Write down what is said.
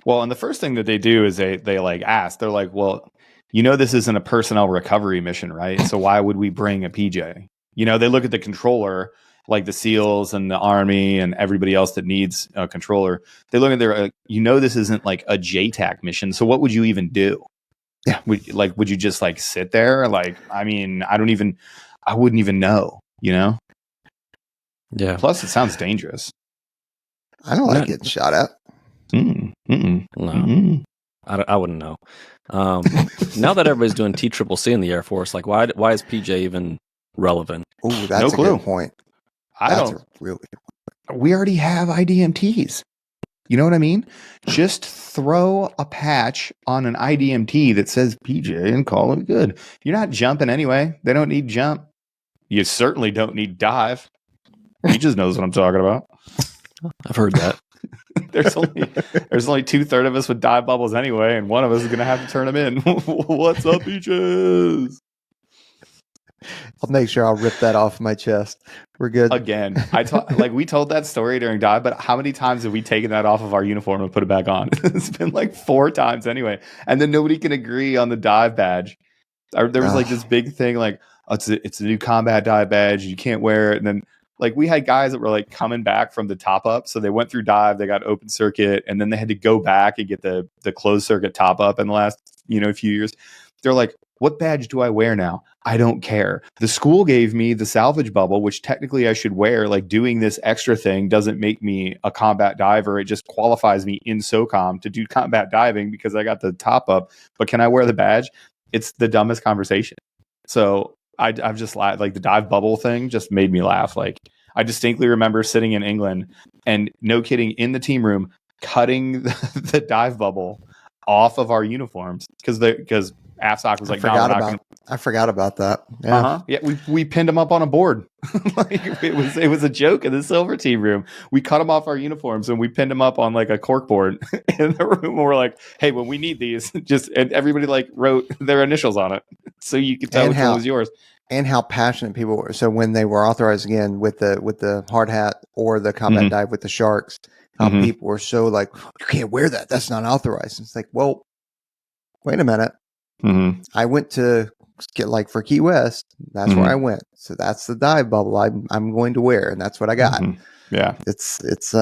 Well, and the first thing that they do is they like ask, they're like, well, you know, this isn't a personnel recovery mission, right? So why would we bring a PJ? You know, they look at the controller, like the SEALs and the Army and everybody else that needs a controller. They look at their, you know, this isn't like a JTAC mission. So what would you even do? Yeah. Would you just like sit there? Like, I mean, I wouldn't even know, you know? Yeah. Plus, it sounds dangerous. I don't like getting shot at. No, I wouldn't know. Now that everybody's doing TCCC in the Air Force, like why is PJ even relevant? Oh, that's a good point. We already have IDMTs. You know what I mean? Just throw a patch on an IDMT that says PJ and call it good. You're not jumping anyway. They don't need jump. You certainly don't need dive. He just knows what I'm talking about. I've heard that. There's only 2/3 of us with dive bubbles anyway, and one of us is gonna have to turn them in. What's up, beaches? I'll make sure I'll rip that off my chest. We're good. Again, we told that story during dive, but how many times have we taken that off of our uniform and put it back on? It's been like 4 times anyway, and then nobody can agree on the dive badge. There was like this big thing, like it's a new combat dive badge. You can't wear it, and then. Like we had guys that were like coming back from the top up. So they went through dive, they got open circuit, and then they had to go back and get the closed circuit top up in the last, few years. They're like, what badge do I wear now? I don't care. The school gave me the salvage bubble, which technically I should wear. Like doing this extra thing doesn't make me a combat diver. It just qualifies me in SOCOM to do combat diving because I got the top up. But can I wear the badge? It's the dumbest conversation. So I've just laughed. Like the dive bubble thing just made me laugh. Like I distinctly remember sitting in England and no kidding in the team room, cutting the dive bubble off of our uniforms because AFSOC was like, I forgot about that. Yeah. Yeah, we pinned them up on a board. Like it was a joke in the silver team room. We cut them off our uniforms and we pinned them up on like a cork board in the room. And we're like, hey, when we need these, and everybody like wrote their initials on it so you could tell which one was yours. And how passionate people were. So when they were authorized again with the hard hat or the combat dive with the sharks, how people were so like, you can't wear that. That's not authorized. It's like, well, wait a minute. I went to get like for Key West. That's where I went. So that's the dive bubble I'm going to wear, and that's what I got. Yeah, it's